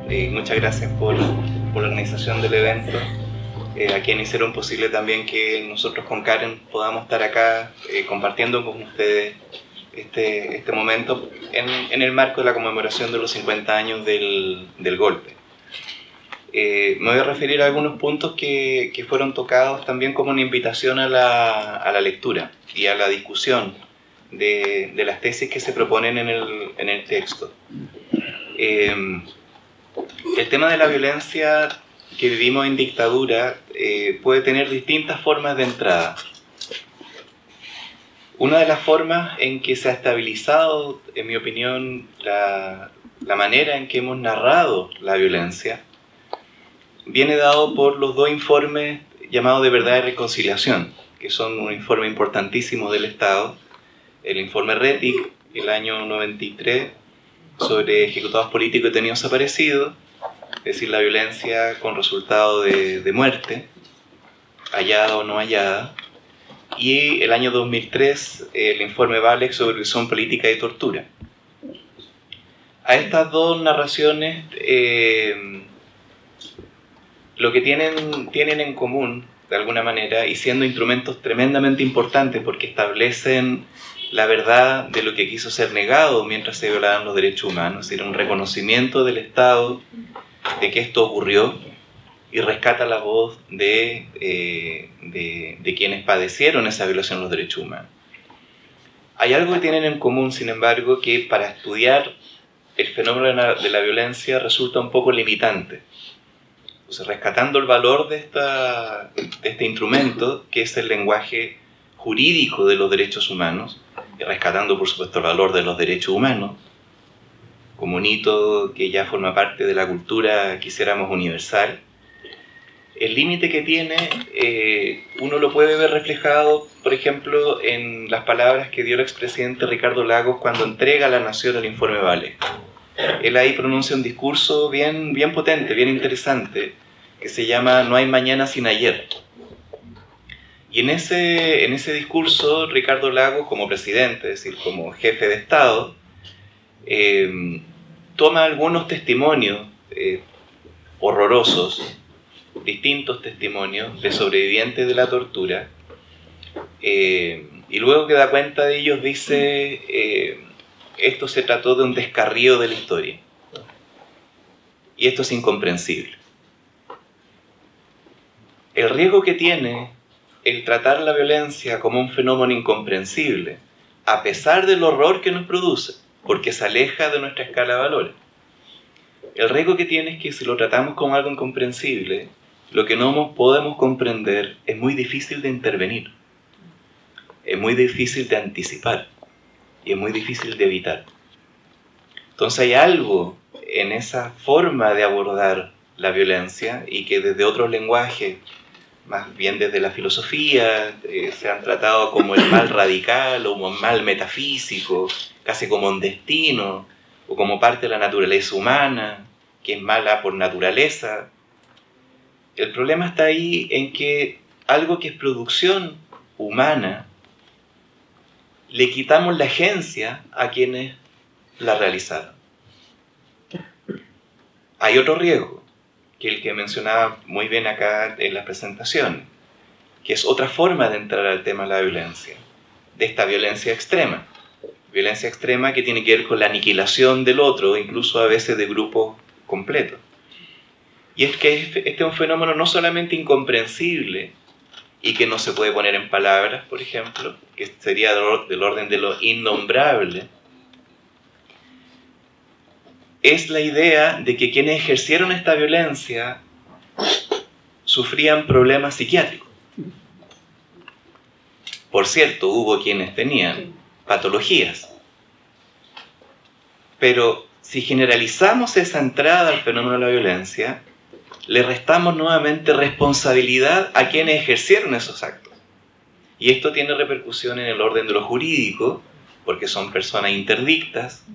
Muchas gracias por la organización del evento, a quienes hicieron posible también que nosotros con Karen podamos estar acá compartiendo con ustedes este momento en el marco de la conmemoración de los 50 años del golpe. Me voy a referir a algunos puntos que fueron tocados también como una invitación a la lectura y a la discusión de las tesis que se proponen en el texto. El tema de la violencia que vivimos en dictadura puede tener distintas formas de entrada. Una de las formas en que se ha estabilizado, en mi opinión, la manera en que hemos narrado la violencia viene dado por los dos informes llamados de verdad y reconciliación, que son un informe importantísimo del Estado, el informe RETIC, el año 93, sobre ejecutados políticos y detenidos desaparecidos, es decir, la violencia con resultado de muerte, hallada o no hallada, y el año 2003, el informe VALEC sobre prisión política y tortura. A estas dos narraciones, lo que tienen en común, de alguna manera, y siendo instrumentos tremendamente importantes porque establecen la verdad de lo que quiso ser negado mientras se violaban los derechos humanos, es decir, un reconocimiento del Estado de que esto ocurrió y rescata la voz de quienes padecieron esa violación de los derechos humanos. Hay algo que tienen en común, sin embargo, que para estudiar el fenómeno de la violencia resulta un poco limitante. Entonces, rescatando el valor de este instrumento, que es el lenguaje jurídico de los derechos humanos, y rescatando, por supuesto, el valor de los derechos humanos, como un hito que ya forma parte de la cultura, quisiéramos, universal, el límite que tiene, uno lo puede ver reflejado, por ejemplo, en las palabras que dio el expresidente Ricardo Lagos cuando entrega a la Nación el informe VALEC. Él ahí pronuncia un discurso bien potente, bien interesante, que se llama "No hay mañana sin ayer". Y en ese discurso, Ricardo Lagos, como presidente, es decir, como jefe de Estado, toma algunos testimonios horrorosos, distintos testimonios de sobrevivientes de la tortura, y luego que da cuenta de ellos dice, esto se trató de un descarrío de la historia, y esto es incomprensible. El riesgo que tiene el tratar la violencia como un fenómeno incomprensible, a pesar del horror que nos produce, porque se aleja de nuestra escala de valores, el riesgo que tiene es que si lo tratamos como algo incomprensible, lo que no podemos comprender es muy difícil de intervenir, es muy difícil de anticipar y es muy difícil de evitar. Entonces hay algo en esa forma de abordar la violencia y que desde otros lenguajes, más bien desde la filosofía, se han tratado como el mal radical o como mal metafísico, casi como un destino o como parte de la naturaleza humana, que es mala por naturaleza. El problema está ahí en que algo que es producción humana, le quitamos la agencia a quienes la realizaron. Hay otro riesgo, que el que mencionaba muy bien acá en la presentación, que es otra forma de entrar al tema de la violencia, de esta violencia extrema que tiene que ver con la aniquilación del otro, incluso a veces de grupos completos. Y es que este es un fenómeno no solamente incomprensible y que no se puede poner en palabras, por ejemplo, que sería del orden de lo innombrable, es la idea de que quienes ejercieron esta violencia sufrían problemas psiquiátricos. Por cierto, hubo quienes tenían patologías. Pero si generalizamos esa entrada al fenómeno de la violencia, le restamos nuevamente responsabilidad a quienes ejercieron esos actos. Y esto tiene repercusión en el orden de lo jurídico, porque son personas interdictas,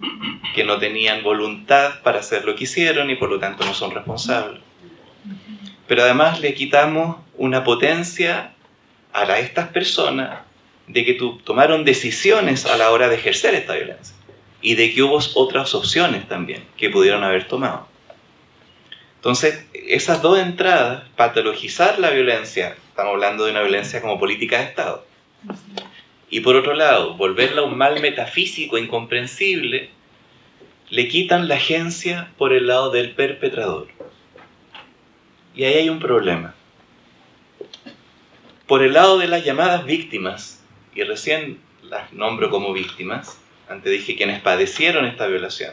que no tenían voluntad para hacer lo que hicieron y por lo tanto no son responsables. Pero además le quitamos una potencia a estas personas de que tomaron decisiones a la hora de ejercer esta violencia y de que hubo otras opciones también que pudieron haber tomado. Entonces, esas dos entradas, patologizar la violencia, estamos hablando de una violencia como política de Estado, y por otro lado, volverla un mal metafísico incomprensible, le quitan la agencia por el lado del perpetrador. Y ahí hay un problema. Por el lado de las llamadas víctimas, y recién las nombro como víctimas, antes dije quienes padecieron esta violación,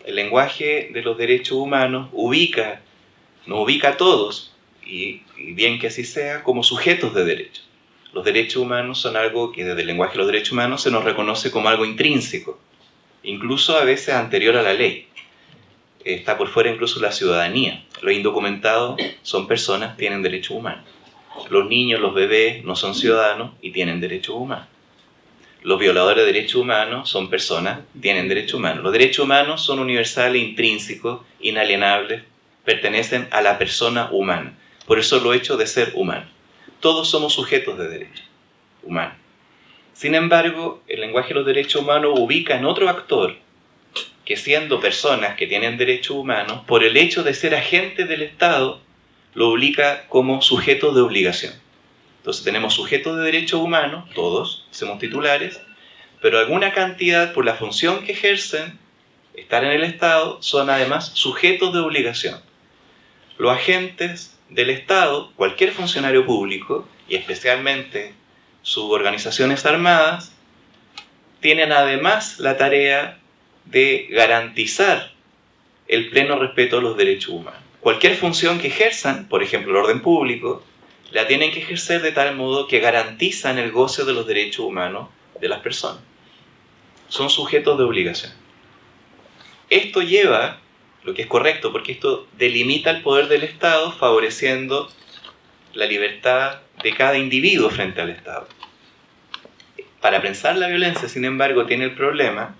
el lenguaje de los derechos humanos nos ubica a todos, y bien que así sea, como sujetos de derechos. Los derechos humanos son algo que desde el lenguaje de los derechos humanos se nos reconoce como algo intrínseco, incluso a veces anterior a la ley. Está por fuera incluso la ciudadanía. Los indocumentados son personas, tienen derechos humanos. Los niños, los bebés no son ciudadanos y tienen derechos humanos. Los violadores de derechos humanos son personas, tienen derechos humanos. Los derechos humanos son universales, intrínsecos, inalienables, pertenecen a la persona humana. Por eso lo hecho de ser humano. Todos somos sujetos de derechos humanos. Sin embargo, el lenguaje de los derechos humanos ubica en otro actor que, siendo personas que tienen derechos humanos, por el hecho de ser agentes del Estado, lo ubica como sujetos de obligación. Entonces tenemos sujetos de derechos humanos, todos, somos titulares, pero alguna cantidad, por la función que ejercen, estar en el Estado, son además sujetos de obligación. Los agentes del Estado, cualquier funcionario público, y especialmente sus organizaciones armadas, tienen además la tarea de garantizar el pleno respeto a los derechos humanos. Cualquier función que ejerzan, por ejemplo el orden público, la tienen que ejercer de tal modo que garantizan el goce de los derechos humanos de las personas. Son sujetos de obligación. Esto lleva, lo que es correcto, porque esto delimita el poder del Estado, favoreciendo la libertad de cada individuo frente al Estado. Para pensar la violencia, sin embargo, tiene el problema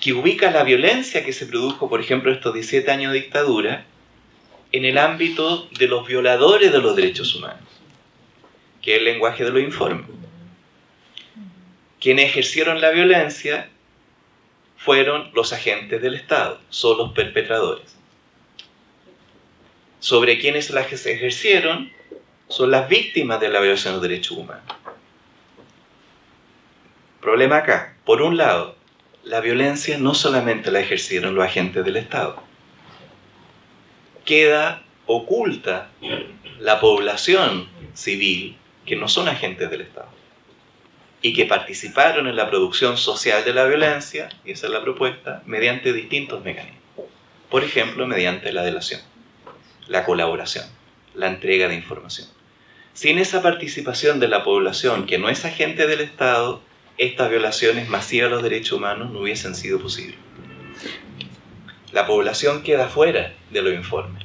que ubica la violencia que se produjo, por ejemplo, estos 17 años de dictadura, en el ámbito de los violadores de los derechos humanos, que es el lenguaje de los informes. Quienes ejercieron la violencia fueron los agentes del Estado, son los perpetradores. Sobre quienes las ejercieron son las víctimas de la violación de los derechos humanos. Problema acá, por un lado, la violencia no solamente la ejercieron los agentes del Estado. Queda oculta la población civil que no son agentes del Estado y que participaron en la producción social de la violencia, y esa es la propuesta, mediante distintos mecanismos. Por ejemplo, mediante la delación, la colaboración, la entrega de información. Sin esa participación de la población que no es agente del Estado, estas violaciones masivas a los derechos humanos no hubiesen sido posibles. La población queda fuera de los informes.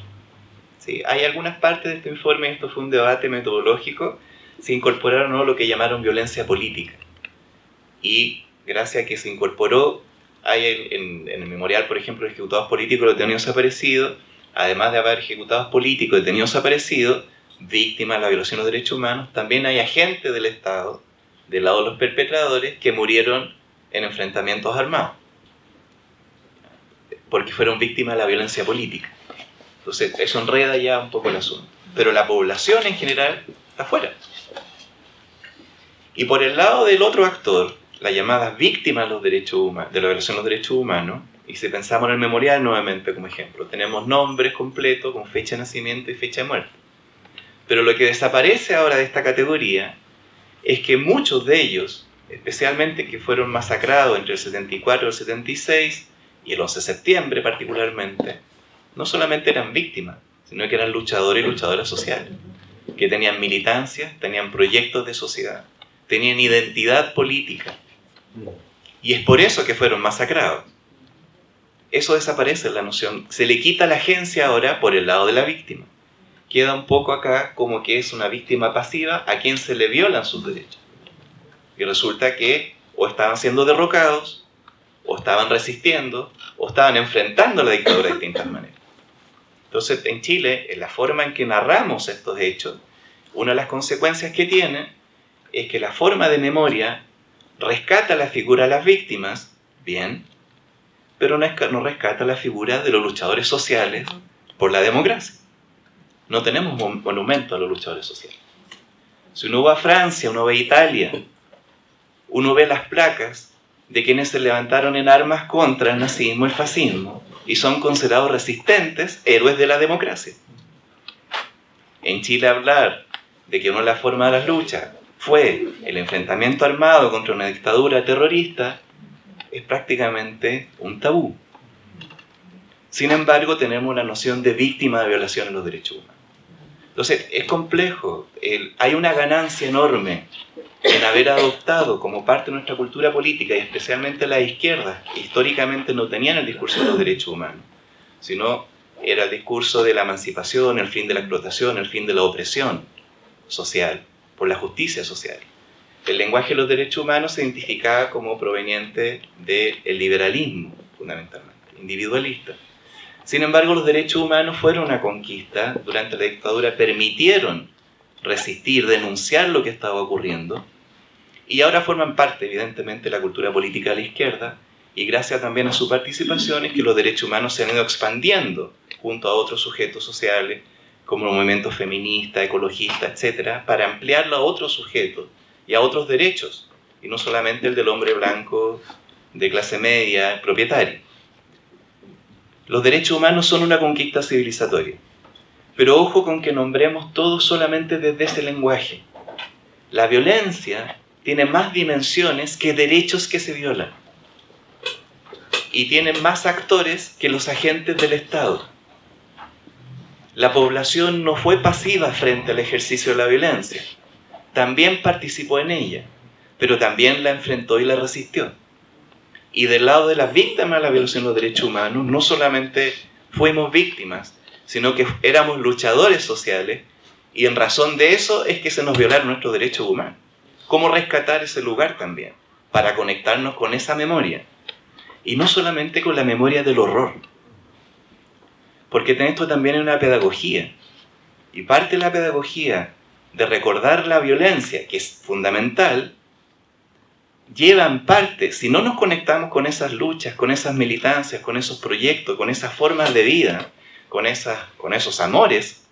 ¿Sí? Hay algunas partes de este informe, esto fue un debate metodológico, se incorporaron o no lo que llamaron violencia política. Y gracias a que se incorporó, hay en el memorial, por ejemplo, de ejecutados políticos detenidos desaparecidos, además de haber ejecutados políticos detenidos desaparecidos, víctimas de la violación de los derechos humanos, también hay agentes del Estado, del lado de los perpetradores, que murieron en enfrentamientos armados, porque fueron víctimas de la violencia política. Entonces, eso enreda ya un poco el asunto. Pero la población en general está fuera. Y por el lado del otro actor, las llamadas víctimas de los derechos humanos, de la violación de los derechos humanos, y si pensamos en el memorial nuevamente como ejemplo, tenemos nombres completos con fecha de nacimiento y fecha de muerte. Pero lo que desaparece ahora de esta categoría es que muchos de ellos, especialmente que fueron masacrados entre el 74 y el 76, y el 11 de septiembre particularmente, no solamente eran víctimas, sino que eran luchadores y luchadoras sociales, que tenían militancia, tenían proyectos de sociedad, tenían identidad política. Y es por eso que fueron masacrados. Eso desaparece en la noción. Se le quita la agencia ahora por el lado de la víctima. Queda un poco acá como que es una víctima pasiva a quien se le violan sus derechos. Y resulta que o estaban siendo derrocados, o estaban resistiendo, o estaban enfrentando la dictadura de distintas maneras. Entonces, en Chile, en la forma en que narramos estos hechos, una de las consecuencias que tiene es que la forma de memoria rescata la figura de las víctimas, bien, pero no rescata la figura de los luchadores sociales por la democracia. No tenemos monumento a los luchadores sociales. Si uno va a Francia, uno va a Italia, uno ve las placas de quienes se levantaron en armas contra el nazismo y el fascismo y son considerados resistentes, héroes de la democracia. En Chile hablar de que una de las formas de las luchas fue el enfrentamiento armado contra una dictadura terrorista es prácticamente un tabú. Sin embargo, tenemos la noción de víctima de violación de los derechos humanos. Entonces, es complejo. Hay una ganancia enorme en haber adoptado como parte de nuestra cultura política, y especialmente la izquierda, que históricamente no tenían el discurso de los derechos humanos, sino era el discurso de la emancipación, el fin de la explotación, el fin de la opresión social, por la justicia social. El lenguaje de los derechos humanos se identificaba como proveniente del liberalismo, fundamentalmente, individualista. Sin embargo, los derechos humanos fueron una conquista. Durante la dictadura permitieron resistir, denunciar lo que estaba ocurriendo, y ahora forman parte, evidentemente, de la cultura política de la izquierda, y gracias también a su participación es que los derechos humanos se han ido expandiendo junto a otros sujetos sociales, como el movimiento feminista, ecologista, etc., para ampliarlo a otros sujetos y a otros derechos, y no solamente el del hombre blanco de clase media, propietario. Los derechos humanos son una conquista civilizatoria, pero ojo con que nombremos todo solamente desde ese lenguaje. La violencia tiene más dimensiones que derechos que se violan, y tiene más actores que los agentes del Estado. La población no fue pasiva frente al ejercicio de la violencia, también participó en ella, pero también la enfrentó y la resistió. Y del lado de las víctimas de la violación de los derechos humanos, no solamente fuimos víctimas, sino que éramos luchadores sociales, y en razón de eso es que se nos violaron nuestros derechos humanos. ¿Cómo rescatar ese lugar también? Para conectarnos con esa memoria. Y no solamente con la memoria del horror. Porque esto también es una pedagogía. Y parte de la pedagogía de recordar la violencia, que es fundamental, lleva en parte, si no nos conectamos con esas luchas, con esas militancias, con esos proyectos, con esas formas de vida, con esos amores,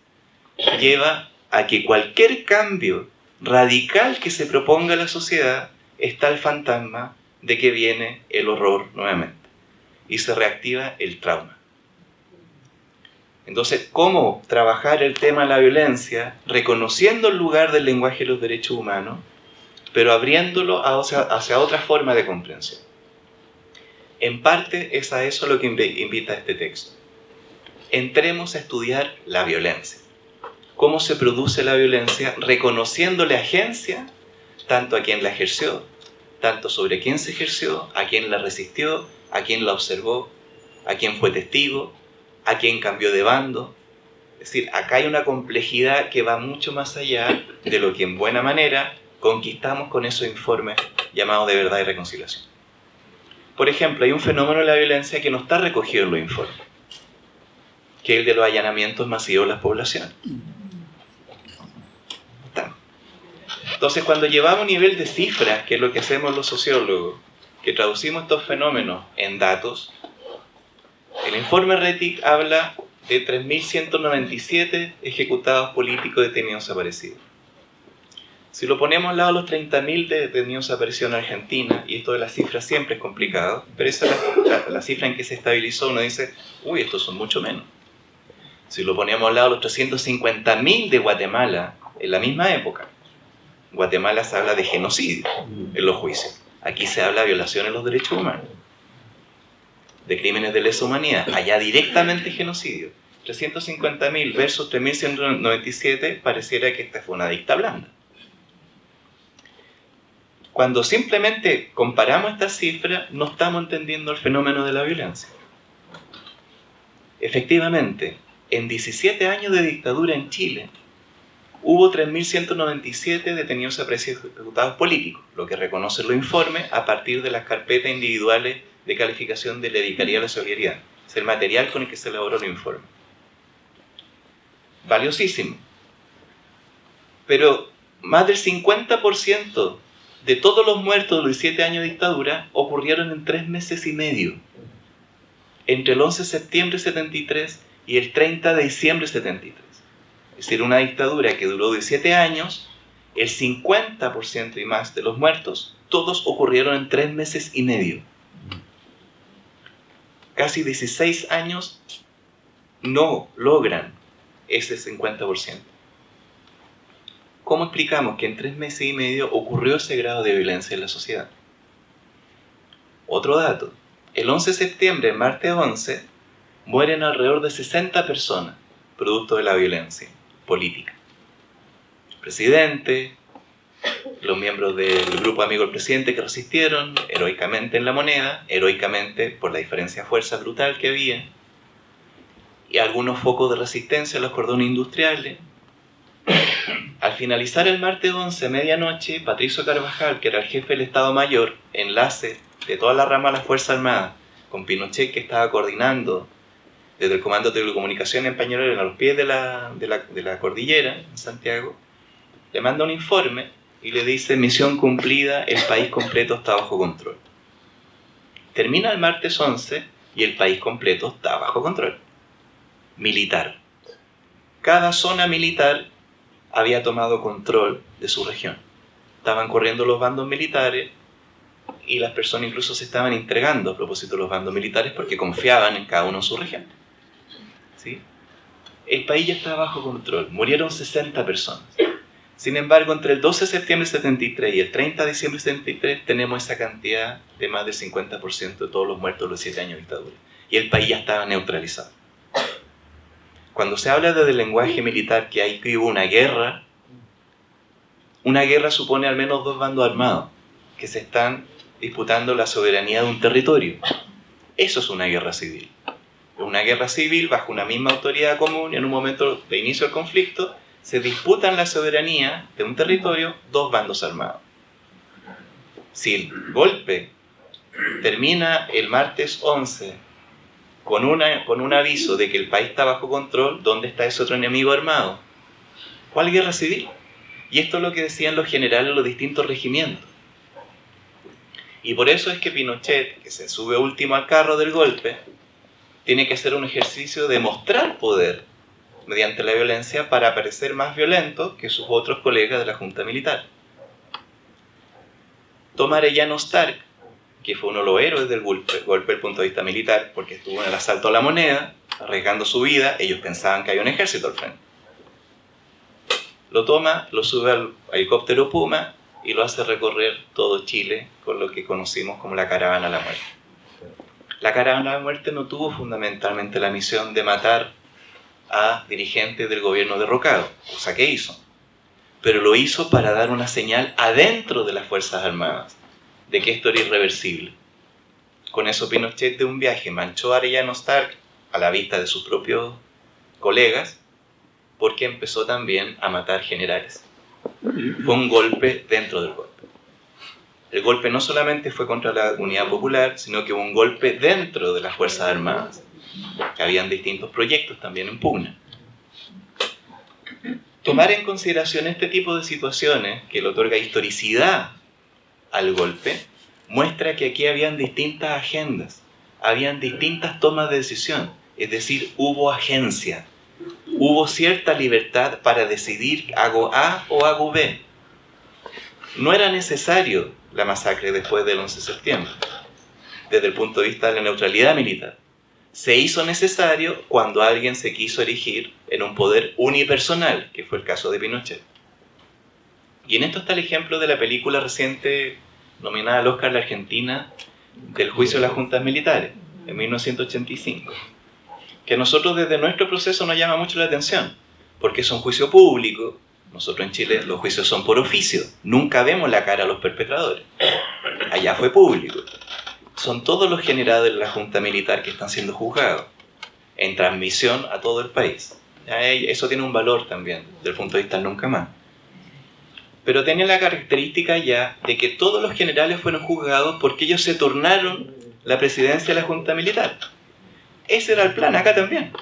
lleva a que cualquier cambio radical que se proponga a la sociedad, está el fantasma de que viene el horror nuevamente y se reactiva el trauma. Entonces, ¿cómo trabajar el tema de la violencia reconociendo el lugar del lenguaje de los derechos humanos, pero abriéndolo hacia otra forma de comprensión? En parte es a eso lo que invita este texto. Entremos a estudiar la violencia. Cómo se produce la violencia, reconociéndole agencia tanto a quien la ejerció, tanto sobre quién se ejerció, a quien la resistió, a quien la observó, a quien fue testigo, a quien cambió de bando. Es decir, acá hay una complejidad que va mucho más allá de lo que en buena manera conquistamos con esos informes llamados de verdad y reconciliación. Por ejemplo, hay un fenómeno de la violencia que no está recogido en los informes, que es el de los allanamientos masivos de las poblaciones. Entonces, cuando llevamos un nivel de cifras, que es lo que hacemos los sociólogos, que traducimos estos fenómenos en datos, el informe Rettig habla de 3.197 ejecutados políticos detenidos desaparecidos. Si lo ponemos al lado de los 30.000 detenidos desaparecidos en Argentina, y esto de las cifras siempre es complicado, pero esa es la cifra en que se estabilizó, uno dice, uy, estos son mucho menos. Si lo ponemos al lado de los 350.000 de Guatemala, en la misma época, Guatemala se habla de genocidio en los juicios. Aquí se habla de violaciones de los derechos humanos, de crímenes de lesa humanidad. Allá directamente genocidio. 350.000 versus 3.197, pareciera que esta fue una dicta blanda. Cuando simplemente comparamos estas cifras, no estamos entendiendo el fenómeno de la violencia. Efectivamente, en 17 años de dictadura en Chile, hubo 3.197 detenidos ejecutados políticos, lo que reconocen los informes a partir de las carpetas individuales de calificación de la Vicaría de la Solidaridad. Es el material con el que se elaboró el informe. Valiosísimo. Pero más del 50% de todos los muertos de los 17 años de dictadura ocurrieron en 3 meses y medio. entre el 11 de septiembre de 73 y el 30 de diciembre de 73. Es decir, una dictadura que duró 17 años, el 50% y más de los muertos, todos ocurrieron en 3 meses y medio. Casi 16 años no logran ese 50%. ¿Cómo explicamos que en 3 meses y medio ocurrió ese grado de violencia en la sociedad? Otro dato. El 11 de septiembre, martes 11, mueren alrededor de 60 personas, producto de la violencia política. El presidente, los miembros del grupo amigo del presidente que resistieron heroicamente en la Moneda, heroicamente por la diferencia de fuerza brutal que había, y algunos focos de resistencia en los cordones industriales. Al finalizar el martes 11, medianoche, Patricio Carvajal, que era el jefe del Estado Mayor, enlace de toda la rama de las Fuerzas Armadas, con Pinochet, que estaba coordinando desde el Comando de Telecomunicaciones en Peñalolén a los pies de la cordillera, en Santiago, le manda un informe y le dice: misión cumplida, el país completo está bajo control. Termina el martes 11 y el país completo está bajo control militar. Cada zona militar había tomado control de su región. Estaban corriendo los bandos militares y las personas incluso se estaban entregando a propósito de los bandos militares porque confiaban en cada uno en su región. ¿Sí? El país ya estaba bajo control. Murieron 60 personas. Sin embargo, entre el 12 de septiembre de 73 y el 30 de diciembre de 73 tenemos esa cantidad de más del 50% de todos los muertos de los 7 años de dictadura. Y el país ya estaba neutralizado. Cuando se habla desde el lenguaje militar que hubo una guerra supone al menos 2 bandos armados que se están disputando la soberanía de un territorio. Eso es una guerra civil. Una guerra civil bajo una misma autoridad común y en un momento de inicio del conflicto se disputan la soberanía de un territorio 2 bandos armados. Si el golpe termina el martes 11 con un aviso de que el país está bajo control, ¿dónde está ese otro enemigo armado? ¿Cuál guerra civil? Y esto es lo que decían los generales de los distintos regimientos. Y por eso es que Pinochet, que se sube último al carro del golpe, tiene que hacer un ejercicio de mostrar poder mediante la violencia para parecer más violento que sus otros colegas de la Junta Militar. Toma Arellano Stark, que fue uno de los héroes del golpe desde el punto de vista militar, porque estuvo en el asalto a la Moneda, arriesgando su vida. Ellos pensaban que había un ejército al frente. Lo toma, lo sube al helicóptero Puma y lo hace recorrer todo Chile con lo que conocimos como la Caravana a la Muerte. La Caravana a la Muerte no tuvo fundamentalmente la misión de matar a dirigentes del gobierno derrocado, cosa que hizo, pero lo hizo para dar una señal adentro de las Fuerzas Armadas de que esto era irreversible. Con eso Pinochet, de un viaje, manchó a Arellano Stark a la vista de sus propios colegas, porque empezó también a matar generales. Fue un golpe dentro del golpe. El golpe no solamente fue contra la Unidad Popular, sino que hubo un golpe dentro de las Fuerzas Armadas, que habían distintos proyectos también en pugna. Tomar en consideración este tipo de situaciones, que le otorga historicidad al golpe, muestra que aquí habían distintas agendas, habían distintas tomas de decisión, es decir, hubo agencia, hubo cierta libertad para decidir hago A o hago B. No era necesario la masacre después del 11 de septiembre, desde el punto de vista de la neutralidad militar. Se hizo necesario cuando alguien se quiso erigir en un poder unipersonal, que fue el caso de Pinochet. Y en esto está el ejemplo de la película reciente nominada al Oscar de Argentina, del juicio de las juntas militares, en 1985, que a nosotros desde nuestro proceso nos llama mucho la atención, porque es un juicio público. Nosotros en Chile los juicios son por oficio, nunca vemos la cara a los perpetradores. Allá fue público. Son todos los generales de la junta militar que están siendo juzgados, en transmisión a todo el país. Eso tiene un valor también, desde el punto de vista del nunca más. Pero tenía la característica ya de que todos los generales fueron juzgados porque ellos se turnaron la presidencia de la junta militar. Ese era el plan acá también.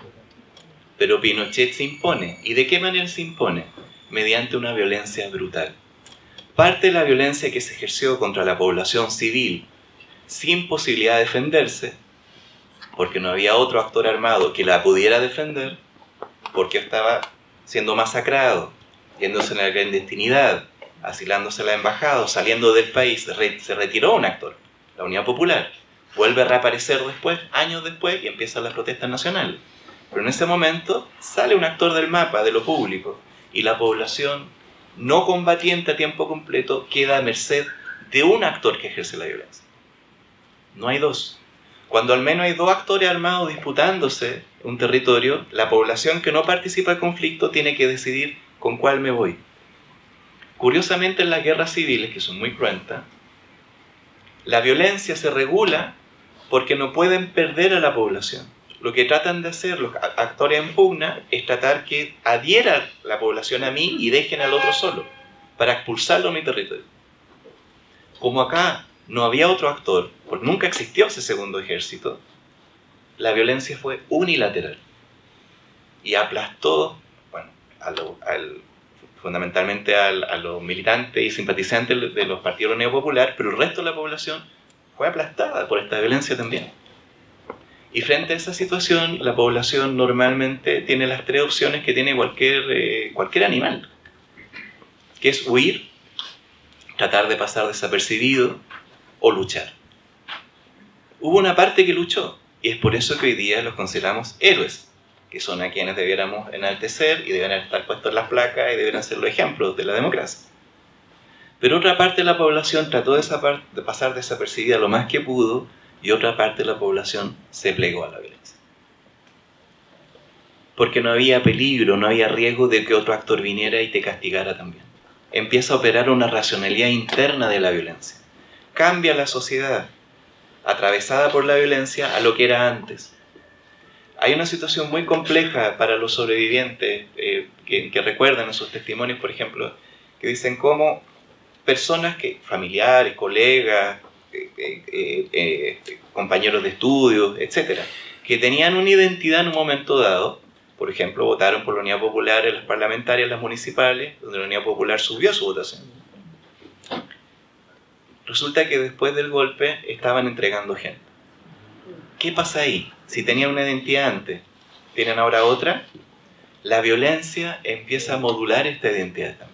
Pero Pinochet se impone. ¿Y de qué manera se impone? Mediante una violencia brutal. Parte de la violencia que se ejerció contra la población civil sin posibilidad de defenderse porque no había otro actor armado que la pudiera defender, porque estaba siendo masacrado, yéndose en la clandestinidad, asilándose a la embajada, saliendo del país. Se retiró un actor, la Unidad Popular. Vuelve a reaparecer después, años después, y empiezan las protestas nacionales. Pero en ese momento sale un actor del mapa, de lo público, y la población no combatiente a tiempo completo queda a merced de un actor que ejerce la violencia. No hay dos. Cuando al menos hay dos actores armados disputándose un territorio, la población que no participa del conflicto tiene que decidir con cuál me voy. Curiosamente, en las guerras civiles, que son muy cruentas, la violencia se regula porque no pueden perder a la población. Lo que tratan de hacer los actores en pugna es tratar que adhiera la población a mí y dejen al otro solo, para expulsarlo a mi territorio. Como acá no había otro actor, porque nunca existió ese segundo ejército, la violencia fue unilateral y aplastó, bueno, fundamentalmente a los militantes y simpatizantes de los partidos de la Unidad Popular, pero el resto de la población fue aplastada por esta violencia también. Y frente a esa situación, la población normalmente tiene las tres opciones que tiene cualquier animal, que es huir, tratar de pasar desapercibido o luchar. Hubo una parte que luchó, y es por eso que hoy día los consideramos héroes, que son a quienes debiéramos enaltecer y deberían estar puestos en las placas y deberían ser los ejemplos de la democracia. Pero otra parte de la población trató de pasar desapercibida lo más que pudo, y otra parte de la población se plegó a la violencia. Porque no había peligro, no había riesgo de que otro actor viniera y te castigara también. Empieza a operar una racionalidad interna de la violencia. Cambia la sociedad, atravesada por la violencia, a lo que era antes. Hay una situación muy compleja para los sobrevivientes que recuerdan en sus testimonios, por ejemplo, que dicen cómo personas familiares, colegas, compañeros de estudios, etc., que tenían una identidad en un momento dado, por ejemplo, votaron por la Unidad Popular en las parlamentarias, en las municipales, donde la Unidad Popular subió su votación. Resulta que después del golpe estaban entregando gente. ¿Qué pasa ahí? Si tenían una identidad antes, ¿tienen ahora otra? La violencia empieza a modular esta identidad también.